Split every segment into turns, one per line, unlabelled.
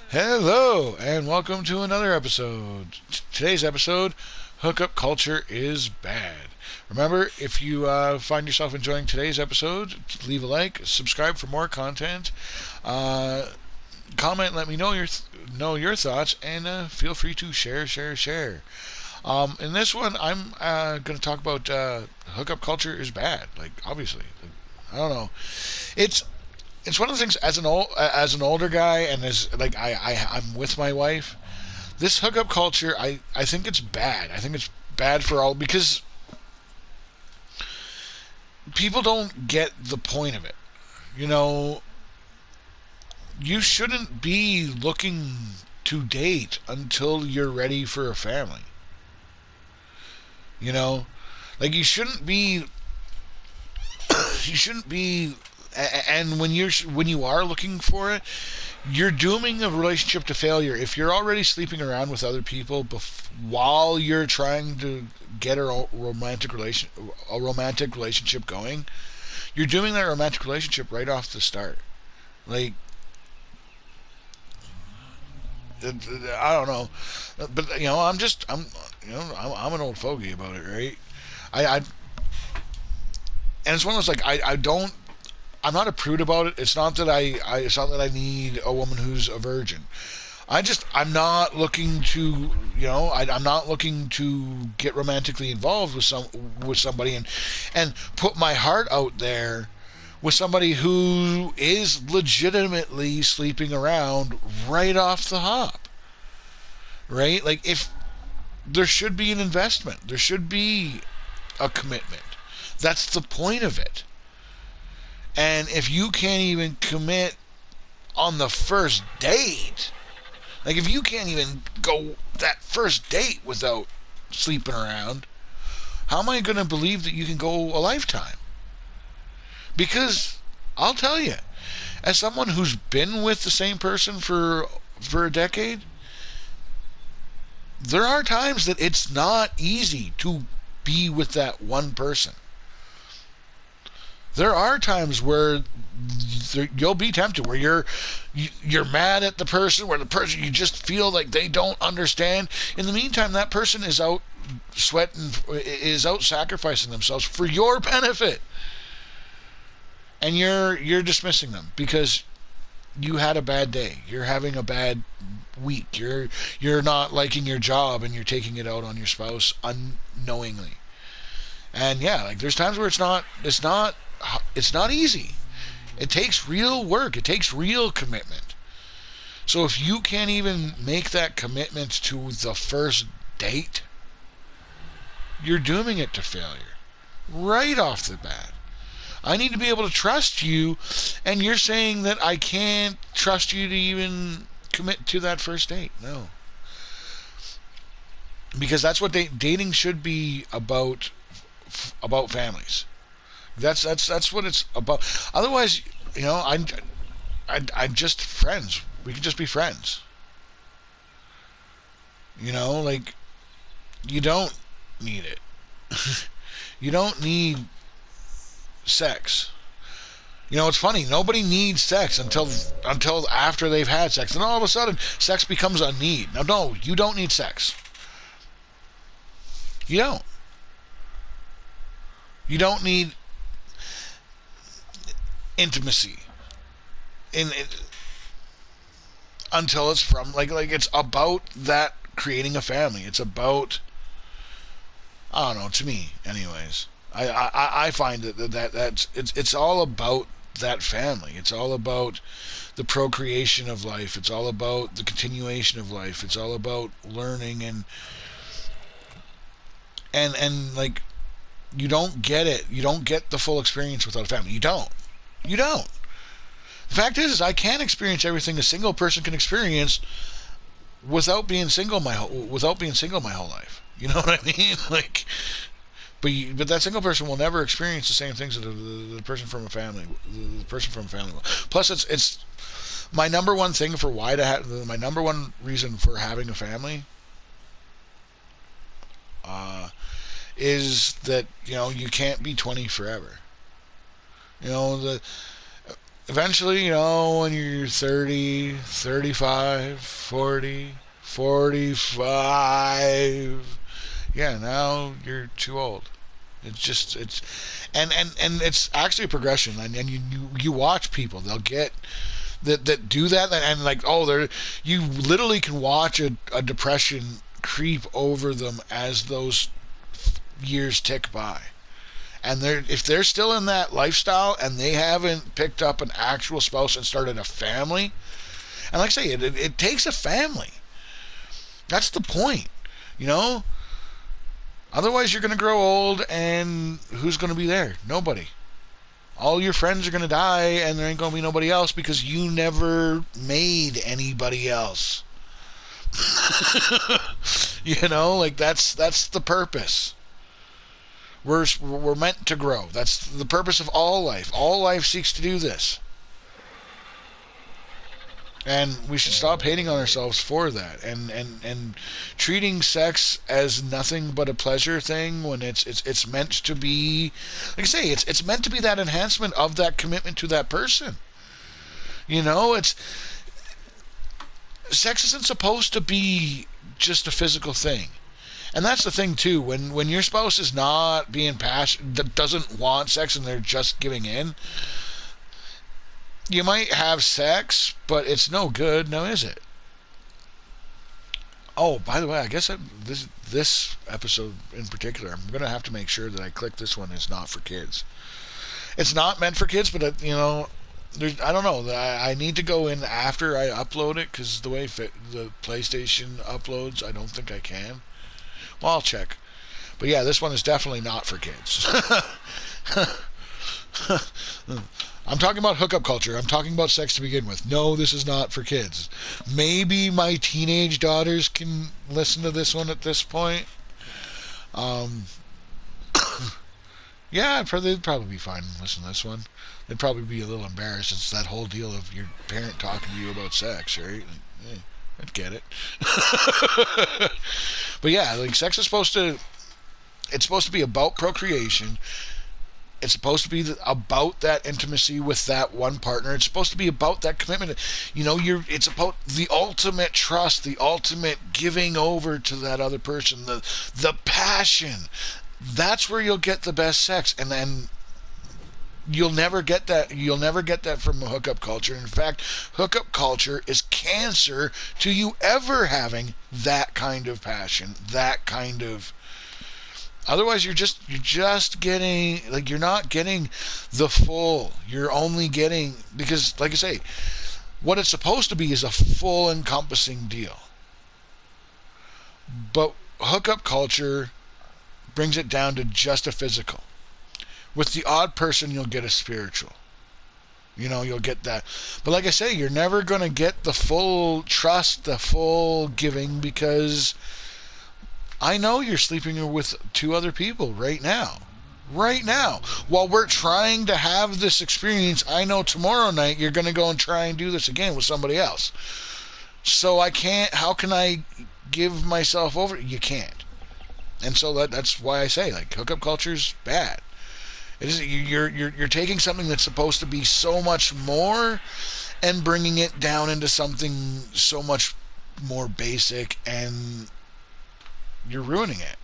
Hello, and welcome to another episode. Today's episode, Hookup Culture is Bad. Remember, if you find yourself enjoying today's episode, leave a like, subscribe for more content, uh, comment, let me know your thoughts, and feel free to share. In this one, I'm going to talk about hookup culture is bad. Like, obviously, I don't know. It's it's one of the things as an older guy, and as like I'm with my wife. This hookup culture, I think it's bad. I think it's bad for all because people don't get the point of it. You know, you shouldn't be looking to date until you're ready for a family. You know, like you shouldn't be and when you are looking for it, you're dooming a relationship to failure if you're already sleeping around with other people while you're trying to get a romantic relationship going. You're doing that romantic relationship right off the start. Like, I don't know, but I'm an old fogey about it, right? I and it's one of those, like, I don't, I'm not a prude about it. It's not that I need a woman who's a virgin. I'm not looking to, I'm not looking to get romantically involved with somebody and put my heart out there with somebody who is legitimately sleeping around right off the hop, right? Like, if there should be an investment, there should be a commitment. That's the point of it. And if you can't even commit on the first date, like if you can't even go that first date without sleeping around, how am I going to believe that you can go a lifetime? Because I'll tell you, as someone who's been with the same person for a decade, there are times that it's not easy to be with that one person. There are times where you'll be tempted, where you're mad at the person, where the person, you just feel like they don't understand. In the meantime, that person is out sacrificing themselves for your benefit, and you're dismissing them because you had a bad day. You're having a bad week. You're not liking your job, and you're taking it out on your spouse unknowingly. And yeah, like, there's times where it's not easy. It takes real work. It takes real commitment. So if you can't even make that commitment to the first date, you're dooming it to failure right off the bat. I need to be able to trust you, and you're saying that I can't trust you to even commit to that first date. No. Because that's what dating should be about families. That's what it's about. Otherwise, I'm just friends. We can just be friends. Like, you don't need it. You don't need sex. It's funny. Nobody needs sex until after they've had sex. Then all of a sudden, sex becomes a need. Now, no, you don't need sex. You don't. You don't need intimacy in until it's from, like it's about that creating a family. It's about, I don't know, to me anyways. I find that's it's all about that family. It's all about the procreation of life. It's all about the continuation of life. It's all about learning and like, you don't get it. You don't get the full experience without a family. You don't. You don't. The fact is I can't experience everything a single person can experience without being single my whole life. You know what I mean? Like, but that single person will never experience the same things that the person from a family, the person from a family will. Plus, it's my number one thing for my number one reason for having a family. Uh, is that you can't be 20 forever. You know the Eventually, when you're 30, 35, 40, 45, yeah, now you're too old. It's and it's actually a progression, and you watch people, they'll get that do that, and like, they're, you literally can watch a depression creep over them as those years tick by. And if they're still in that lifestyle and they haven't picked up an actual spouse and started a family, and like I say, it takes a family. That's the point, you know. Otherwise, you're going to grow old, and who's going to be there? Nobody. All your friends are going to die, and there ain't going to be nobody else because you never made anybody else. Like that's the purpose. We're meant to grow. That's the purpose of all life. All life seeks to do this. And we should stop hating on ourselves for that, and treating sex as nothing but a pleasure thing when it's meant to be, like I say, it's meant to be that enhancement of that commitment to that person. It's sex isn't supposed to be just a physical thing. And that's the thing too. When your spouse is not being passionate, doesn't want sex, and they're just giving in, you might have sex, but it's no good, now is it? Oh, by the way, I guess this episode in particular, I'm gonna have to make sure that I click this one is not for kids. It's not meant for kids, but I don't know. I need to go in after I upload it because the way the PlayStation uploads, I don't think I can. Well, I'll check. But yeah, this one is definitely not for kids. I'm talking about hookup culture. I'm talking about sex to begin with. No, this is not for kids. Maybe my teenage daughters can listen to this one at this point. Um, yeah, they'd probably be fine listening to this one. They'd probably be a little embarrassed. It's that whole deal of your parent talking to you about sex, right? Like, I'd get it. But yeah, like sex is supposed to be about procreation. It's supposed to be about that intimacy with that one partner. It's supposed to be about that commitment. It's about the ultimate trust, the ultimate giving over to that other person, the passion. That's where you'll get the best sex, and then you'll never get that. You'll never get that from a hookup culture. In fact, hookup culture is cancer to you ever having that kind of passion, that kind of. Otherwise, you're just getting, like, you're not getting the full. You're only getting, because, like I say, what it's supposed to be is a full encompassing deal. But hookup culture brings it down to just a physical. With the odd person, you'll get a spiritual. You'll get that. But like I say, you're never going to get the full trust, the full giving, because I know you're sleeping with two other people right now. Right now. While we're trying to have this experience, I know tomorrow night you're going to go and try and do this again with somebody else. So how can I give myself over? You can't. And so that's why I say, like, hookup culture's bad. It is, you're taking something that's supposed to be so much more and bringing it down into something so much more basic, and you're ruining it.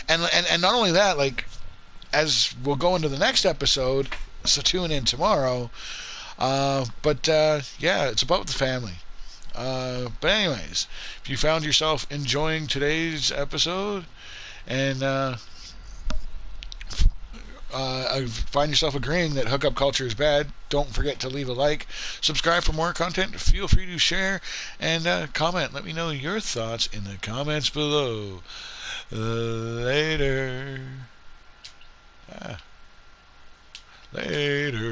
And not only that, like, as we'll go into the next episode, so tune in tomorrow. Yeah, it's about the family. But anyways, if you found yourself enjoying today's episode and find yourself agreeing that hookup culture is bad, don't forget to leave a like, subscribe for more content, feel free to share, and comment. Let me know your thoughts in the comments below. Later. Later.